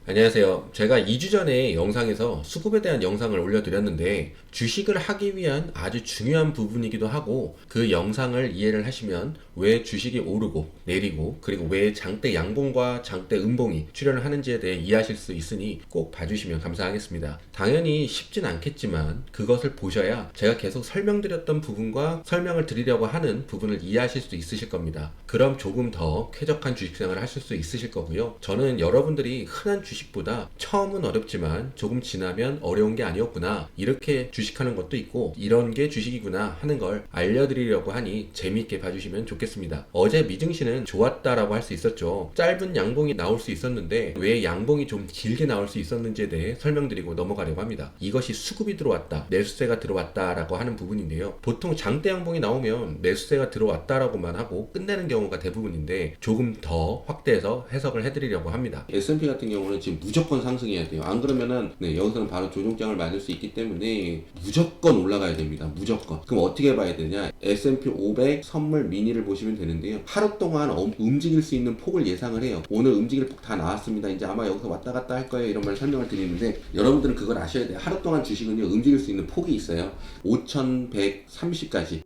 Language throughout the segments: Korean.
안녕하세요. 제가 2주 전에 영상에서 수급에 대한 영상을 올려드렸는데 주식을 하기 위한 아주 중요한 부분이기도 하고 그 영상을 이해를 하시면 왜 주식이 오르고 내리고 그리고 왜 장대 양봉과 장대 음봉이 출현을 하는지에 대해 이해하실 수 있으니 꼭 봐주시면 감사하겠습니다. 당연히 쉽진 않겠지만 그것을 보셔야 제가 계속 설명드렸던 부분과 설명을 드리려고 하는 부분을 이해하실 수 있으실 겁니다. 그럼 조금 더 쾌적한 주식생활을 하실 수 있으실 거고요. 저는 여러분들이 흔한 주식보다 처음은 어렵지만 조금 지나면 어려운 게 아니었구나, 이렇게 주식하는 것도 있고 이런 게 주식이구나 하는 걸 알려드리려고 하니 재미있게 봐주시면 좋겠습니다. 어제 미증시는 좋았다라고 할 수 있었죠. 짧은 양봉이 나올 수 있었는데 왜 양봉이 좀 길게 나올 수 있었는지에 대해 설명드리고 넘어가려고 합니다. 이것이 수급이 들어왔다, 매수세가 들어왔다라고 하는 부분인데요. 보통 장대 양봉이 나오면 매수세가 들어왔다라고만 하고 끝내는 경우가 대부분인데 조금 더 확대해서 해석을 해드리려고 합니다. S&P 같은 경우는 지금 무조건 상승해야 돼요. 안 그러면은 여기서는 바로 조정장을 맞을 수 있기 때문에 무조건 올라가야 됩니다. 무조건. 그럼 어떻게 봐야 되냐? S&P 500 선물 미니를 보시면 되는데요. 하루 동안 움직일 수 있는 폭을 예상을 해요. 오늘 움직일 폭 다 나왔습니다. 이제 아마 여기서 왔다 갔다 할 거예요. 이런 말 설명을 드리는데 여러분들은 그걸 아셔야 돼요. 하루 동안 주식은요, 움직일 수 있는 폭이 있어요. 5130까지.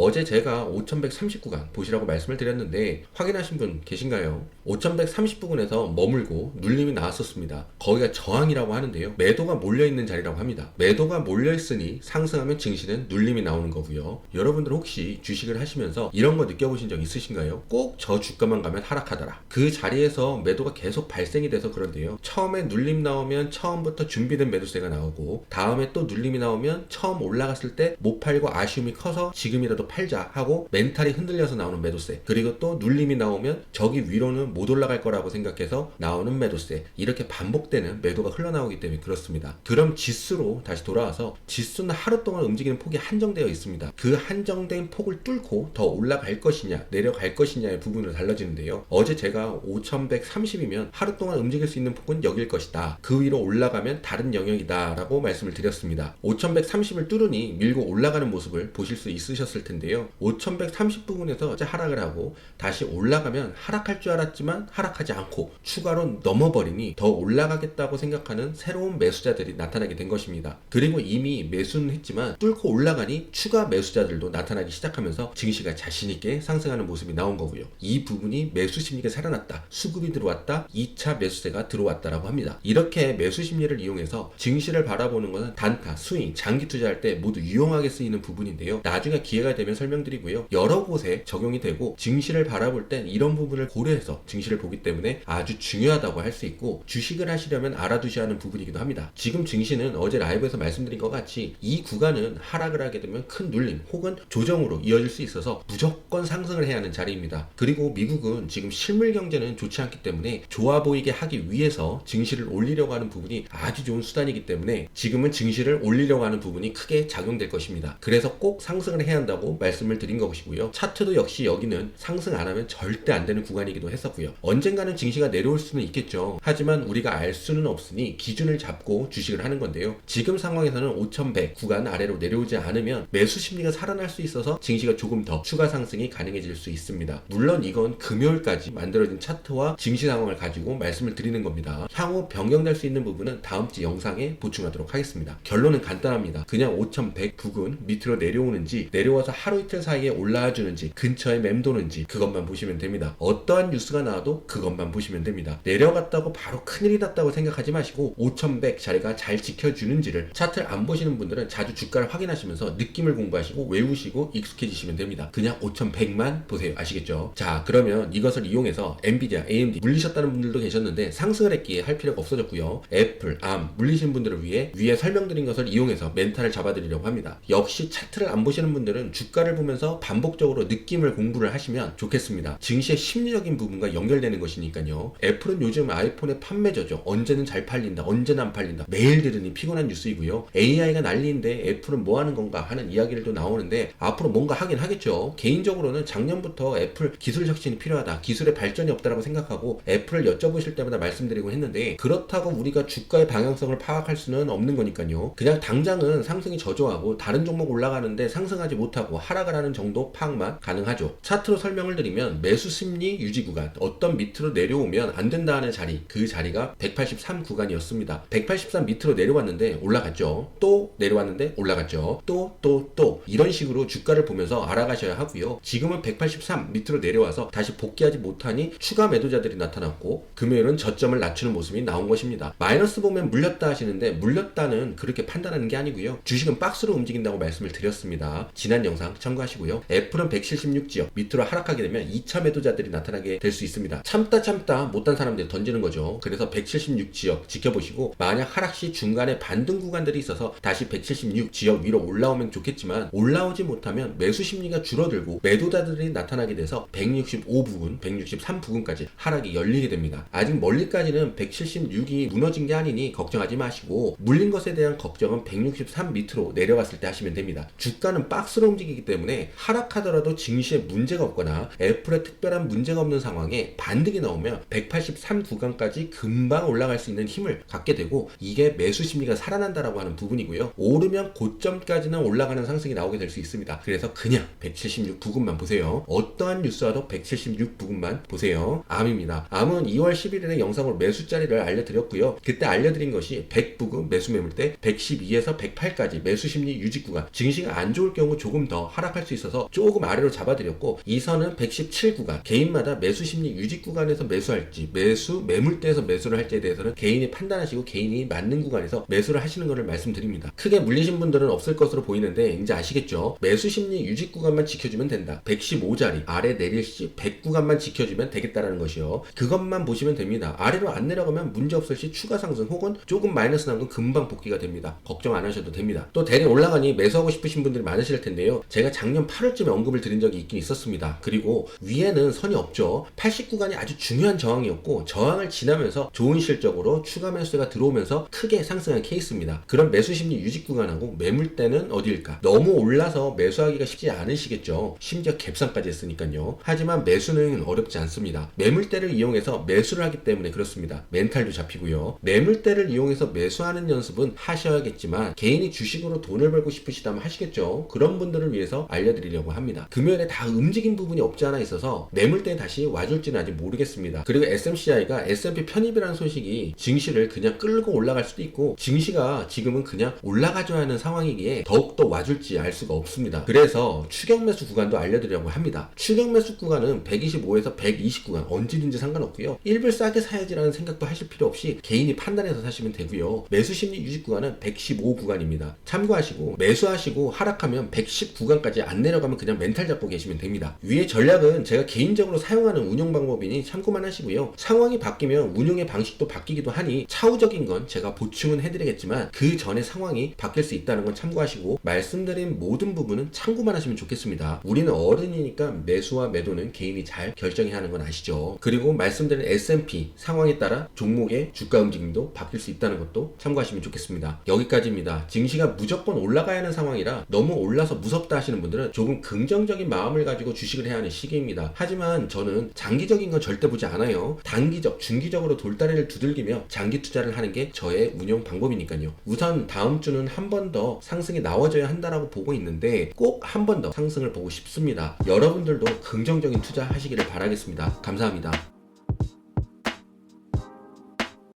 어제 제가 5130구간 보시라고 말씀을 드렸는데 확인하신 분 계신가요? 5130부근에서 머물고 눌림이 나왔었습니다. 거기가 저항이라고 하는데요. 매도가 몰려있는 자리라고 합니다. 매도가 몰려있으니 상승하면 증시는 눌림이 나오는 거고요. 여러분들 혹시 주식을 하시면서 이런 거 느껴보신 적 있으신가요? 꼭 저 주가만 가면 하락하더라. 그 자리에서 매도가 계속 발생이 돼서 그런데요. 처음에 눌림 나오면 처음부터 준비된 매도세가 나오고 다음에 또 눌림이 나오면 처음 올라갔을 때 못 팔고 아쉬움이 커서 지금이라도 팔자 하고 멘탈이 흔들려서 나오는 매도세, 그리고 또 눌림이 나오면 저기 위로는 못 올라갈 거라고 생각해서 나오는 매도세, 이렇게 반복되는 매도가 흘러나오기 때문에 그렇습니다. 그럼 지수로 다시 돌아와서 지수는 하루 동안 움직이는 폭이 한정되어 있습니다. 그 한정된 폭을 뚫고 더 올라갈 것이냐 내려갈 것이냐의 부분으로 달라지는데요. 어제 제가 5130이면 하루 동안 움직일 수 있는 폭은 여길 것이다, 그 위로 올라가면 다른 영역이다 라고 말씀을 드렸습니다. 5130을 뚫으니 밀고 올라가는 모습을 보실 수 있으셨을 텐데요. 5130 부분에서 하락을 하고 다시 올라가면 하락할 줄 알았지만 하락하지 않고 추가로 넘어버리니 더 올라가겠다고 생각하는 새로운 매수자들이 나타나게 된 것입니다. 그리고 이미 매수는 했지만 뚫고 올라가니 추가 매수자들도 나타나기 시작하면서 증시가 자신있게 상승하는 모습이 나온 거고요. 이 부분이 매수 심리가 살아났다, 수급이 들어왔다, 2차 매수세가 들어왔다라고 합니다. 이렇게 매수 심리를 이용해서 증시를 바라보는 것은 단타, 스윙, 장기 투자할 때 모두 유용하게 쓰이는 부분인데요. 나중에 기회가 되면 설명드리고요. 여러 곳에 적용이 되고 증시를 바라볼 땐 이런 부분을 고려해서 증시를 보기 때문에 아주 중요하다고 할 수 있고 주식을 하시려면 알아두셔야 하는 부분이기도 합니다. 지금 증시는 어제 라이브에서 말씀드린 것 같이 이 구간은 하락을 하게 되면 큰 눌림 혹은 조정으로 이어질 수 있어서 무조건 상승을 해야 하는 자리입니다. 그리고 미국은 지금 실물 경제는 좋지 않기 때문에 좋아 보이게 하기 위해서 증시를 올리려고 하는 부분이 아주 좋은 수단이기 때문에 지금은 증시를 올리려고 하는 부분이 크게 작용될 것입니다. 그래서 꼭 상승을 해야 한다고 말씀을 드린 것이고요. 차트도 역시 여기는 상승 안 하면 절대 안 되는 구간이기도 했었고요. 언젠가는 증시가 내려올 수는 있겠죠. 하지만 우리가 알 수는 없으니 기준을 잡고 주식을 하는 건데요. 지금 상황에서는 5100 구간 아래로 내려오지 않으면 매수 심리가 살아날 수 있어서 증시가 조금 더 추가 상승이 가능해질 수 있습니다. 물론 이건 금요일까지 만들어진 차트와 증시 상황을 가지고 말씀을 드리는 겁니다. 향후 변경될 수 있는 부분은 다음 주 영상에 보충하도록 하겠습니다. 결론은 간단합니다. 그냥 5100 부근 밑으로 내려오는지 내려와서 하루 이틀 사이에 올라와 주는지 근처에 맴도는지 그것만 보시면 됩니다. 어떠한 뉴스가 나와도 그것만 보시면 됩니다. 내려갔다고 바로 큰일이 났다고 생각하지 마시고 5100 자리가 잘 지켜주는지를, 차트를 안 보시는 분들은 자주 주가를 확인하시면서 느낌을 공부하시고 외우시고 익숙해지시면 됩니다. 그냥 5100만 보세요. 아시겠죠? 자, 그러면 이것을 이용해서 엔비디아, AMD 물리셨다는 분들도 계셨는데 상승을 했기에 할 필요가 없어졌고요. 애플, 암 물리신 분들을 위해 위에 설명드린 것을 이용해서 멘탈을 잡아드리려고 합니다. 역시 차트를 안 보시는 분들은 주가 주가를 보면서 반복적으로 느낌을 공부를 하시면 좋겠습니다. 증시의 심리적인 부분과 연결되는 것이니까요. 애플은 요즘 아이폰의 판매저죠. 언제는 잘 팔린다, 언제는 안 팔린다. 매일 들으니 피곤한 뉴스이고요. AI가 난리인데 애플은 뭐 하는 건가 하는 이야기들도 나오는데 앞으로 뭔가 하긴 하겠죠. 개인적으로는 작년부터 애플 기술 혁신이 필요하다, 기술의 발전이 없다라고 생각하고 애플을 여쭤보실 때마다 말씀드리고 했는데, 그렇다고 우리가 주가의 방향성을 파악할 수는 없는 거니까요. 그냥 당장은 상승이 저조하고 다른 종목 올라가는데 상승하지 못하고 하락을 하는 정도 파악만 가능하죠. 차트로 설명을 드리면 매수 심리 유지 구간, 어떤 밑으로 내려오면 안 된다 하는 자리, 그 자리가 183 구간이었습니다. 183 밑으로 내려왔는데 올라갔죠. 또 내려왔는데 올라갔죠. 또 이런 식으로 주가를 보면서 알아가셔야 하고요. 지금은 183 밑으로 내려와서 다시 복귀하지 못하니 추가 매도자들이 나타났고 금요일은 저점을 낮추는 모습이 나온 것입니다. 마이너스 보면 물렸다 하시는데 물렸다는 그렇게 판단하는 게 아니고요. 주식은 박스로 움직인다고 말씀을 드렸습니다. 지난 영상 참고하시고요. 애플은 176지역 밑으로 하락하게 되면 2차 매도자들이 나타나게 될 수 있습니다. 참다 못한 사람들이 던지는 거죠. 그래서 176지역 지켜보시고, 만약 하락 시 중간에 반등 구간들이 있어서 다시 176지역 위로 올라오면 좋겠지만 올라오지 못하면 매수 심리가 줄어들고 매도자들이 나타나게 돼서 165부근, 163부근까지 하락이 열리게 됩니다. 아직 멀리까지는 176이 무너진 게 아니니 걱정하지 마시고, 물린 것에 대한 걱정은 163 밑으로 내려갔을 때 하시면 됩니다. 주가는 박스로 움직이기 때문에 하락하더라도 증시에 문제가 없거나 애플에 특별한 문제가 없는 상황에 반등이 나오면 183 구간까지 금방 올라갈 수 있는 힘을 갖게 되고, 이게 매수 심리가 살아난다라고 하는 부분이고요. 오르면 고점까지는 올라가는 상승이 나오게 될 수 있습니다. 그래서 그냥 176 부근만 보세요. 어떠한 뉴스 와도 176 부근만 보세요. 암입니다. 암은 2월 11일에 영상으로 매수 자리를 알려드렸고요. 그때 알려드린 것이 100 부근 매수 매물대, 112에서 108까지 매수 심리 유지 구간, 증시가 안 좋을 경우 조금 더 하락할 수 있어서 조금 아래로 잡아드렸고, 이 선은 117 구간, 개인마다 매수 심리 유지 구간에서 매수할지 매수 매물대에서 매수를 할지에 대해서는 개인이 판단하시고 개인이 맞는 구간에서 매수를 하시는 것을 말씀드립니다. 크게 물리신 분들은 없을 것으로 보이는데 이제 아시겠죠? 매수 심리 유지 구간만 지켜주면 된다. 115자리 아래 내릴 시 100 구간만 지켜주면 되겠다라는 것이요. 그것만 보시면 됩니다. 아래로 안 내려가면 문제 없을 시 추가 상승 혹은 조금 마이너스 난 건 금방 복귀가 됩니다. 걱정 안 하셔도 됩니다. 또 대리 올라가니 매수하고 싶으신 분들이 많으실 텐데요. 제가 작년 8월쯤에 언급을 드린 적이 있긴 있었습니다. 그리고 위에는 선이 없죠. 80 구간이 아주 중요한 저항이었고, 저항을 지나면서 좋은 실적으로 추가 매수가 들어오면서 크게 상승한 케이스입니다. 그런 매수 심리 유지 구간하고 매물대는 어디일까? 너무 올라서 매수하기가 쉽지 않으시겠죠. 심지어 갭상까지 했으니까요. 하지만 매수는 어렵지 않습니다. 매물대를 이용해서 매수를 하기 때문에 그렇습니다. 멘탈도 잡히고요. 매물대를 이용해서 매수하는 연습은 하셔야겠지만 개인이 주식으로 돈을 벌고 싶으시다면 하시겠죠. 그런 분들을 위해서 알려드리려고 합니다. 금요일에 다 움직인 부분이 없지 않아 있어서 매물대에 다시 와줄지는 아직 모르겠습니다. 그리고 SMCI가 S&P 편입이라는 소식이 증시를 그냥 끌고 올라갈 수도 있고, 증시가 지금은 그냥 올라가줘야 하는 상황이기에 더욱더 와줄지 알 수가 없습니다. 그래서 추격 매수 구간도 알려드리려고 합니다. 추격 매수 구간은 125에서 120 구간 언제든지 상관없고요. 일불 싸게 사야지라는 생각도 하실 필요 없이 개인이 판단해서 사시면 되고요. 매수 심리 유지 구간은 115 구간입니다. 참고하시고 매수하시고 하락하면 110 구간까지 안 내려가면 그냥 멘탈 잡고 계시면 됩니다. 위의 전략은 제가 개인적으로 사용하는 운용 방법이니 참고만 하시고요. 상황이 바뀌면 운용의 방식도 바뀌기도 하니 차후적인 건 제가 보충은 해드리겠지만 그 전에 상황이 바뀔 수 있다는 건 참고하시고, 말씀드린 모든 부분은 참고만 하시면 좋겠습니다. 우리는 어른이니까 매수와 매도는 개인이 잘 결정해야 하는 건 아시죠. 그리고 말씀드린 S&P 상황에 따라 종목의 주가 움직임도 바뀔 수 있다는 것도 참고하시면 좋겠습니다. 여기까지입니다. 증시가 무조건 올라가야 하는 상황이라 너무 올라서 무섭다 하시는 분들은 조금 긍정적인 마음을 가지고 주식을 해야 하는 시기입니다. 하지만 저는 장기적인 건 절대 보지 않아요. 단기적, 중기적으로 돌다리를 두들기며 장기 투자를 하는 게 저의 운영 방법이니까요. 우선 다음 주는 한 번 더 상승이 나와줘야 한다라고 보고 있는데 꼭 한 번 더 상승을 보고 싶습니다. 여러분들도 긍정적인 투자 하시기를 바라겠습니다. 감사합니다.